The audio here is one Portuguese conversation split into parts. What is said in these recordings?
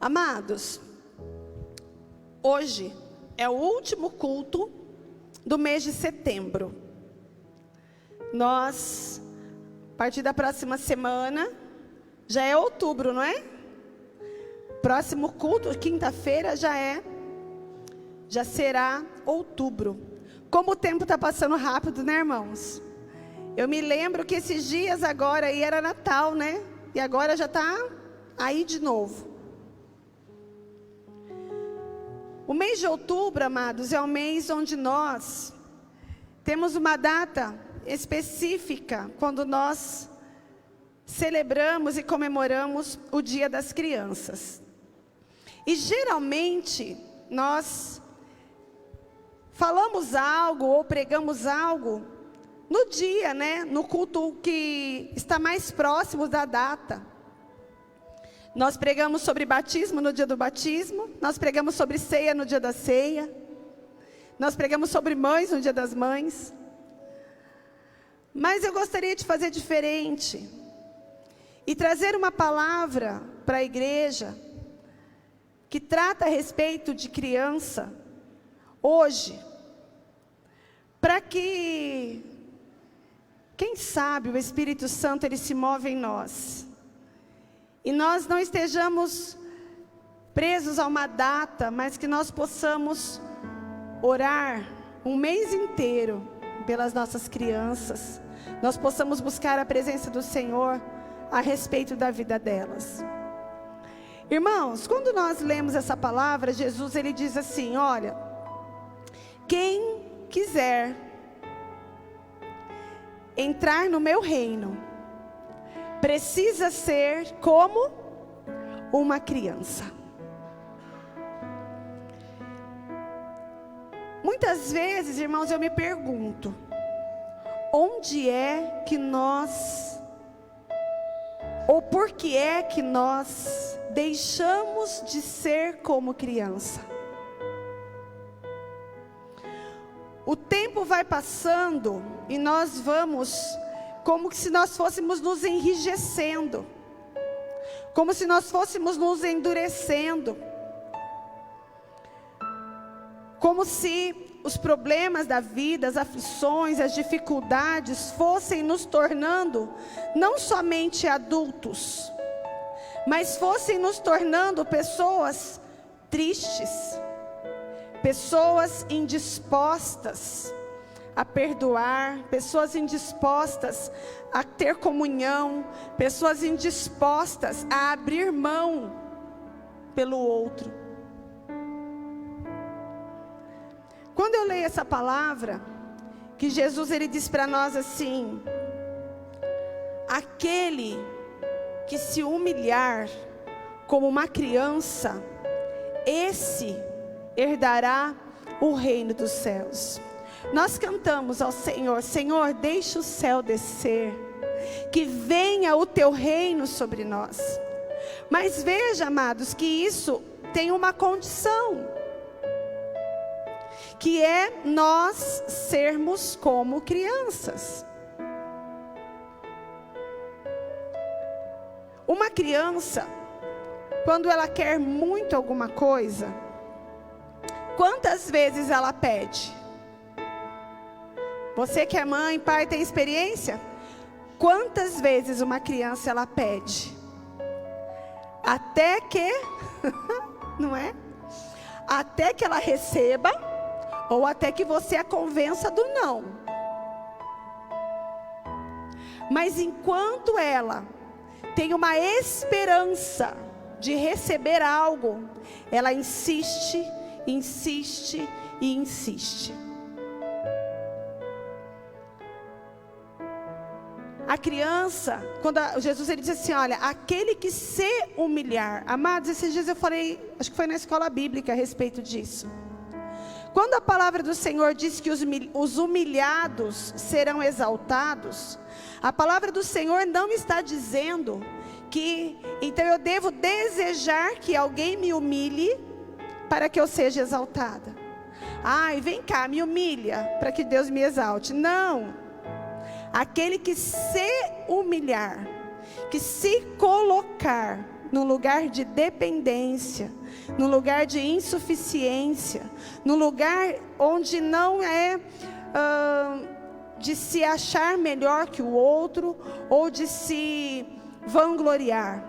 Amados, hoje é o último culto do mês de setembro. Nós, a partir da próxima semana, já é outubro, não é? Próximo culto, quinta-feira, já será outubro. Como o tempo está passando rápido, né, irmãos? Eu me lembro que esses dias agora aí era Natal, né? E agora já está aí de novo. O mês de outubro, amados, é o mês onde nós temos uma data específica, quando nós celebramos e comemoramos o Dia das Crianças. E geralmente nós falamos algo ou pregamos algo no dia, né? No culto que está mais próximo da data. Nós pregamos sobre batismo no dia do batismo. Nós pregamos sobre ceia no dia da ceia. Nós pregamos sobre mães no dia das mães. Mas eu gostaria de fazer diferente e trazer uma palavra para a igreja que trata a respeito de criança hoje, para que, quem sabe, o Espírito Santo ele se move em nós. E nós não estejamos presos a uma data, mas que nós possamos orar um mês inteiro pelas nossas crianças. Nós possamos buscar a presença do Senhor a respeito da vida delas. Irmãos, quando nós lemos essa palavra, Jesus ele diz assim: olha, quem quiser entrar no meu reino precisa ser como uma criança. Muitas vezes, irmãos, eu me pergunto, onde é que nós, ou por que é que nós deixamos de ser como criança? O tempo vai passando e nós vamos como se nós fôssemos nos enrijecendo, como se nós fôssemos nos endurecendo, como se os problemas da vida, as aflições, as dificuldades fossem nos tornando não somente adultos, mas fossem nos tornando pessoas tristes, pessoas indispostas a perdoar, pessoas indispostas a ter comunhão, pessoas indispostas a abrir mão pelo outro. Quando eu leio essa palavra, que Jesus ele diz para nós assim: aquele que se humilhar como uma criança, esse herdará o reino dos céus. Nós cantamos ao Senhor: Senhor, deixa o céu descer, que venha o teu reino sobre nós. Mas veja, amados, que isso tem uma condição, que é nós sermos como crianças. Uma criança, quando ela quer muito alguma coisa, quantas vezes ela pede? Você que é mãe, pai, tem experiência? Quantas vezes uma criança ela pede? Até que, não é? Até que ela receba, ou até que você a convença do não. Mas enquanto ela tem uma esperança de receber algo, ela insiste, insiste e insiste. A criança, quando Jesus ele diz assim: olha, aquele que se humilhar. Amados, esses dias eu falei, acho que foi na escola bíblica a respeito disso. Quando a palavra do Senhor diz que os humilhados serão exaltados, a palavra do Senhor não está dizendo que, então eu devo desejar que alguém me humilhe para que eu seja exaltada. Ai, vem cá, me humilha para que Deus me exalte. Não. Aquele que se humilhar, que se colocar num lugar de dependência, num lugar de insuficiência, num lugar onde não é de se achar melhor que o outro ou de se vangloriar.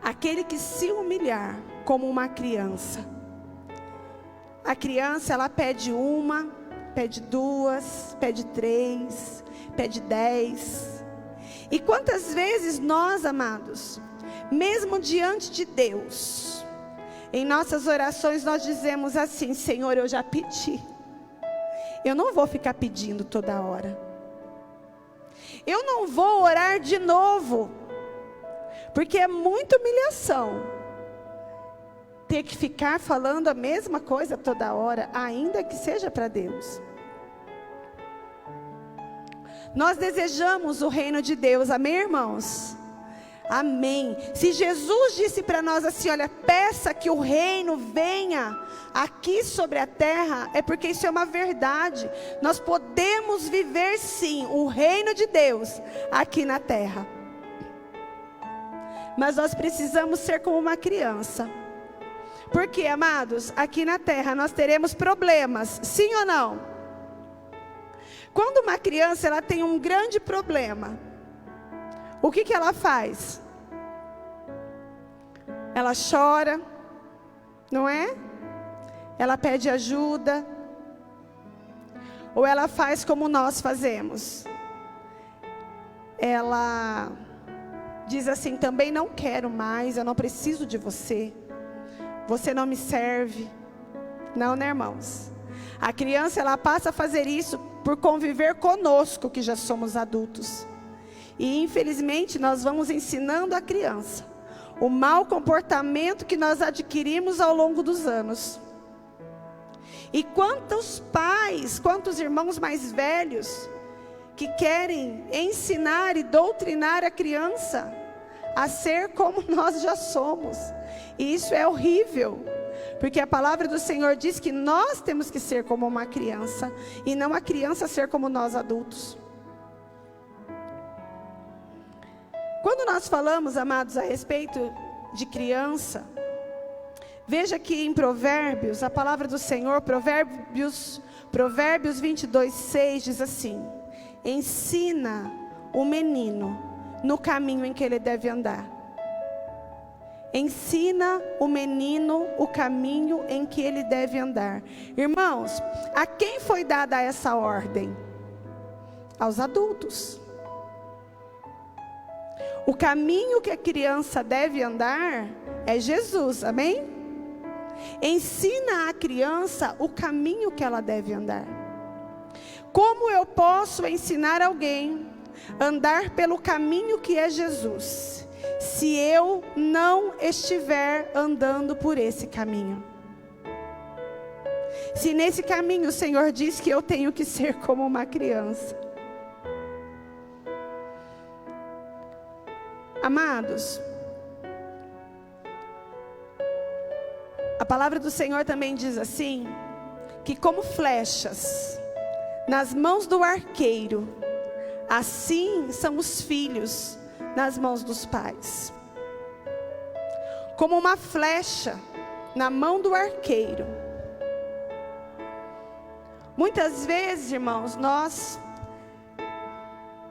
Aquele que se humilhar como uma criança. A criança, ela pede uma, pede duas, pede três, pede 10. E quantas vezes nós, amados, mesmo diante de Deus, em nossas orações nós dizemos assim: Senhor, eu já pedi. Eu não vou ficar pedindo toda hora. Eu não vou orar de novo. Porque é muita humilhação ter que ficar falando a mesma coisa toda hora, ainda que seja para Deus. Nós desejamos o reino de Deus, amém, irmãos? Amém. Se Jesus disse para nós assim: olha, peça que o reino venha aqui sobre a terra, é porque isso é uma verdade. Nós podemos viver sim o reino de Deus aqui na terra. Mas nós precisamos ser como uma criança. Porque, amados, aqui na terra nós teremos problemas, sim ou não? Quando uma criança ela tem um grande problema, o que ela faz? Ela chora, não é? Ela pede ajuda. Ou ela faz como nós fazemos. Ela diz assim: também não quero mais, eu não preciso de você. Você não me serve. Não, né, irmãos? A criança, ela passa a fazer isso por conviver conosco, que já somos adultos. E infelizmente nós vamos ensinando a criança o mau comportamento que nós adquirimos ao longo dos anos. E quantos pais, quantos irmãos mais velhos que querem ensinar e doutrinar a criança a ser como nós já somos. E isso é horrível, porque a palavra do Senhor diz que nós temos que ser como uma criança, e não a criança ser como nós adultos. Quando nós falamos, amados, a respeito de criança, veja que em Provérbios, a palavra do Senhor, Provérbios 22:6 diz assim: ensina o menino no caminho em que ele deve andar. Ensina o menino o caminho em que ele deve andar. Irmãos, a quem foi dada essa ordem? Aos adultos. O caminho que a criança deve andar é Jesus, amém? Ensina a criança o caminho que ela deve andar. Como eu posso ensinar alguém a andar pelo caminho que é Jesus, se eu não estiver andando por esse caminho? Se nesse caminho o Senhor diz que eu tenho que ser como uma criança. Amados, a palavra do Senhor também diz assim, que como flechas nas mãos do arqueiro, assim são os filhos nas mãos dos pais. Como uma flecha na mão do arqueiro. Muitas vezes, irmãos, nós,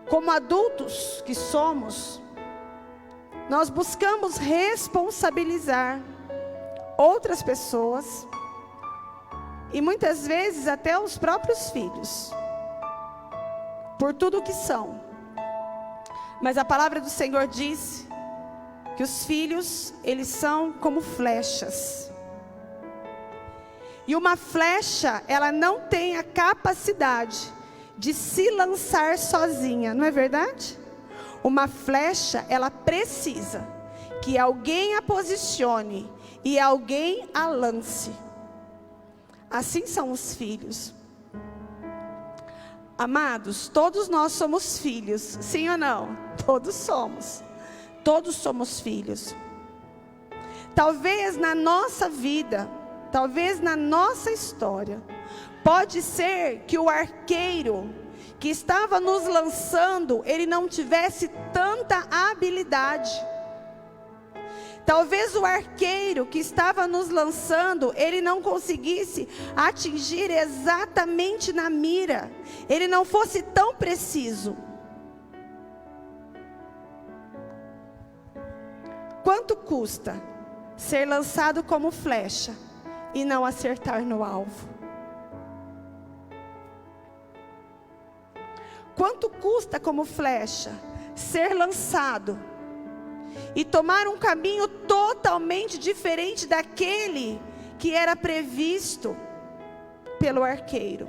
como adultos que somos, nós buscamos responsabilizar outras pessoas, e muitas vezes até os próprios filhos, por tudo o que são. Mas a palavra do Senhor diz que os filhos, eles são como flechas. E uma flecha, ela não tem a capacidade de se lançar sozinha, não é verdade? Uma flecha, ela precisa que alguém a posicione e alguém a lance. Assim são os filhos. Amados, todos nós somos filhos, sim ou não? Todos somos. Todos somos filhos. Talvez na nossa vida, talvez na nossa história, pode ser que o arqueiro que estava nos lançando, ele não tivesse tanta habilidade. Talvez o arqueiro que estava nos lançando, ele não conseguisse atingir exatamente na mira. Ele não fosse tão preciso. Quanto custa ser lançado como flecha e não acertar no alvo? Quanto custa como flecha ser lançado e tomar um caminho totalmente diferente daquele que era previsto pelo arqueiro?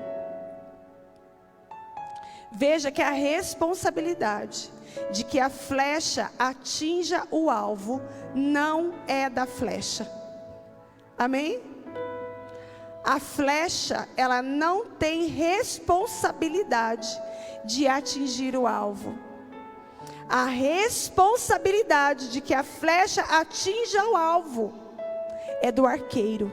Veja que a responsabilidade de que a flecha atinja o alvo não é da flecha. Amém? A flecha, ela não tem responsabilidade de atingir o alvo. A responsabilidade de que a flecha atinja o alvo é do arqueiro.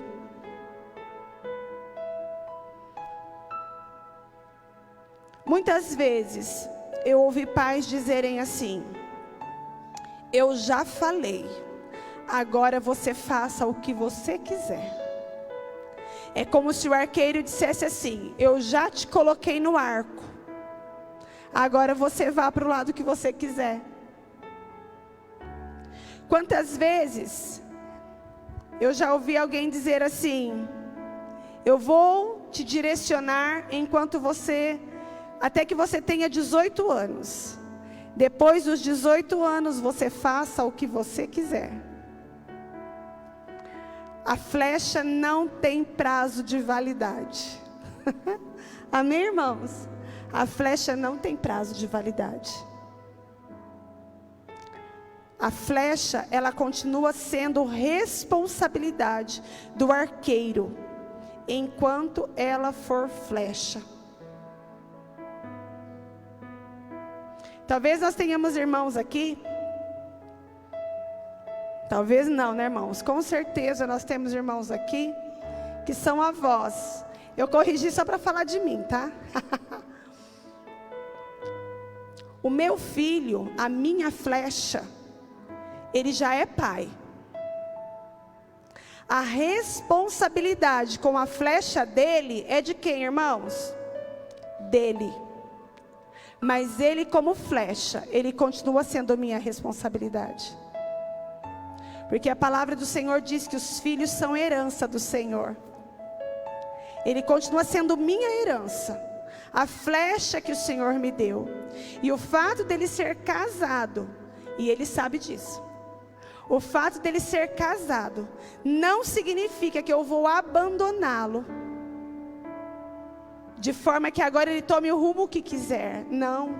Muitas vezes eu ouvi pais dizerem assim: eu já falei, agora você faça o que você quiser. É como se o arqueiro dissesse assim: eu já te coloquei no arco, agora você vá para o lado que você quiser. Quantas vezes eu já ouvi alguém dizer assim: eu vou te direcionar enquanto você, até que você tenha 18 anos. Depois dos 18 anos você faça o que você quiser. A flecha não tem prazo de validade. Amém, irmãos? A flecha não tem prazo de validade. A flecha, ela continua sendo responsabilidade do arqueiro, enquanto ela for flecha. Talvez nós tenhamos irmãos aqui. Talvez não, né, irmãos? Com certeza nós temos irmãos aqui que são avós. Eu corrigi só para falar de mim, tá? O meu filho, a minha flecha, ele já é pai. A responsabilidade com a flecha dele é de quem, irmãos? Dele. Mas ele, como flecha, ele continua sendo minha responsabilidade. Porque a palavra do Senhor diz que os filhos são herança do Senhor. Ele continua sendo minha herança. A flecha que o Senhor me deu. E o fato dele ser casado, e ele sabe disso. O fato dele ser casado não significa que eu vou abandoná-lo de forma que agora ele tome o rumo que quiser. Não.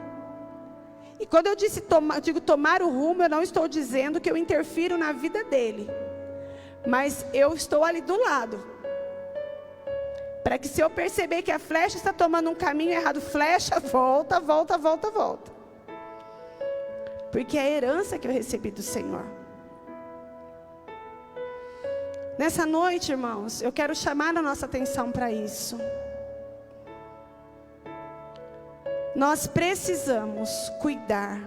E quando eu digo tomar o rumo, eu não estou dizendo que eu interfiro na vida dele. Mas eu estou ali do lado. Para que se eu perceber que a flecha está tomando um caminho errado, flecha, volta, volta, volta, volta. Porque é a herança que eu recebi do Senhor. Nessa noite, irmãos, eu quero chamar a nossa atenção para isso. Nós precisamos cuidar.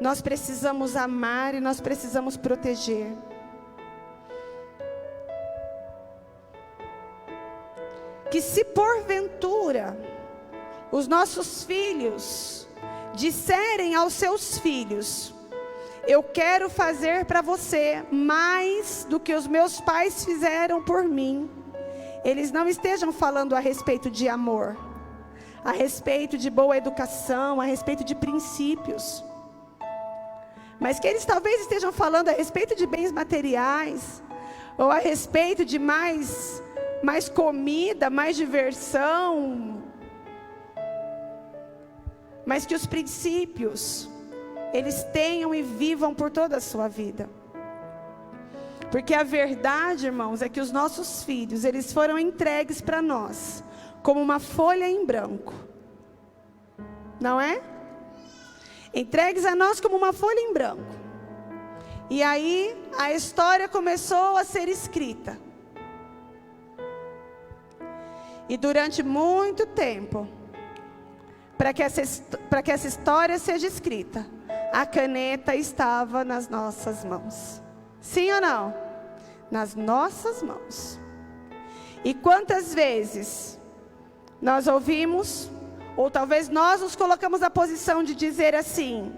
Nós precisamos amar e nós precisamos proteger. Que se porventura os nossos filhos disserem aos seus filhos: eu quero fazer para você mais do que os meus pais fizeram por mim, eles não estejam falando a respeito de amor, a respeito de boa educação, a respeito de princípios, mas que eles talvez estejam falando a respeito de bens materiais, ou a respeito de mais comida, mais diversão, mas que os princípios eles tenham e vivam por toda a sua vida. Porque a verdade, irmãos, é que os nossos filhos, eles foram entregues para nós como uma folha em branco, não é? Entregues a nós como uma folha em branco. E aí a história começou a ser escrita. E durante muito tempo, para que essa história seja escrita, a caneta estava nas nossas mãos. Sim ou não? Nas nossas mãos. E quantas vezes nós ouvimos, ou talvez nós nos colocamos na posição de dizer assim: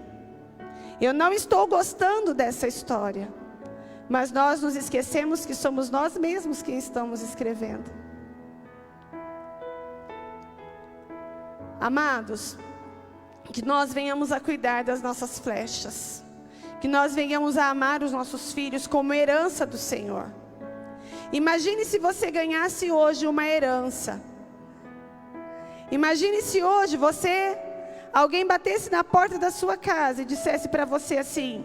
eu não estou gostando dessa história. Mas nós nos esquecemos que somos nós mesmos quem estamos escrevendo. Amados, que nós venhamos a cuidar das nossas flechas. Que nós venhamos a amar os nossos filhos como herança do Senhor. Imagine se você ganhasse hoje uma herança. Imagine se hoje alguém batesse na porta da sua casa e dissesse para você assim: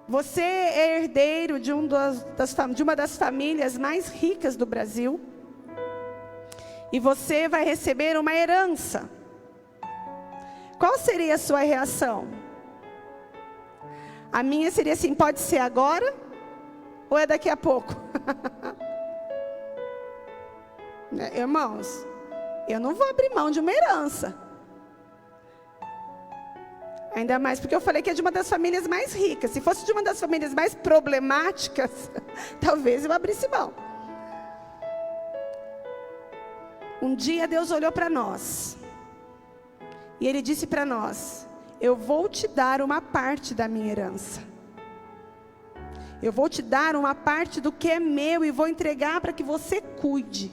você é herdeiro de uma das famílias mais ricas do Brasil. E você vai receber uma herança. Qual seria a sua reação? A minha seria assim: pode ser agora ou é daqui a pouco? Irmãos, eu não vou abrir mão de uma herança. Ainda mais porque eu falei que é de uma das famílias mais ricas. Se fosse de uma das famílias mais problemáticas, talvez eu abrisse mão. Um dia Deus olhou para nós. E Ele disse para nós: eu vou te dar uma parte da minha herança. Eu vou te dar uma parte do que é meu e vou entregar para que você cuide.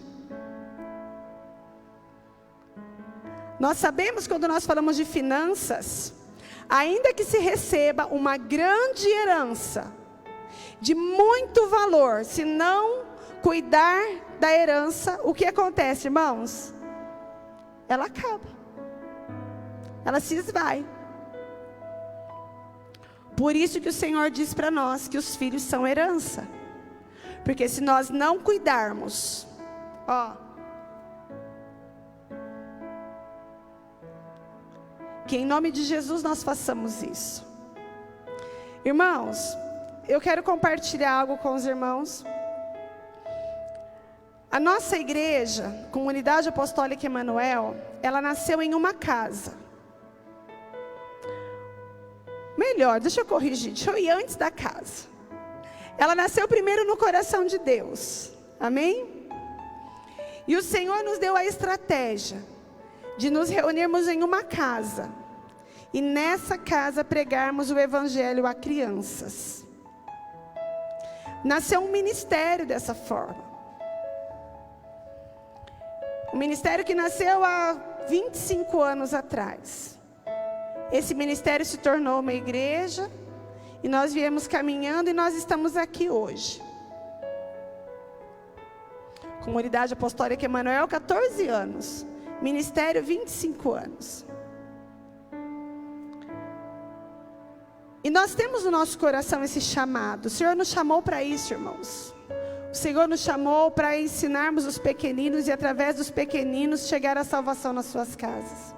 Nós sabemos, quando nós falamos de finanças, ainda que se receba uma grande herança, de muito valor, se não cuidar da herança, o que acontece, irmãos? Ela acaba. Ela se esvai. Por isso que o Senhor diz para nós que os filhos são herança. Porque se nós não cuidarmos, que em nome de Jesus nós façamos isso. Irmãos, eu quero compartilhar algo com os irmãos. A nossa igreja, Comunidade Apostólica Emanuel, ela nasceu em uma casa. Melhor, deixa eu ir antes da casa. Ela nasceu primeiro no coração de Deus. Amém? E o Senhor nos deu a estratégia de nos reunirmos em uma casa. E nessa casa pregarmos o Evangelho a crianças. Nasceu um ministério dessa forma. Um ministério que nasceu há 25 anos atrás. Esse ministério se tornou uma igreja. E nós viemos caminhando e nós estamos aqui hoje. Comunidade Apostólica Emanuel, 14 anos. Ministério, 25 anos. E nós temos no nosso coração esse chamado. O Senhor nos chamou para isso, irmãos. O Senhor nos chamou para ensinarmos os pequeninos e através dos pequeninos chegar à salvação nas suas casas.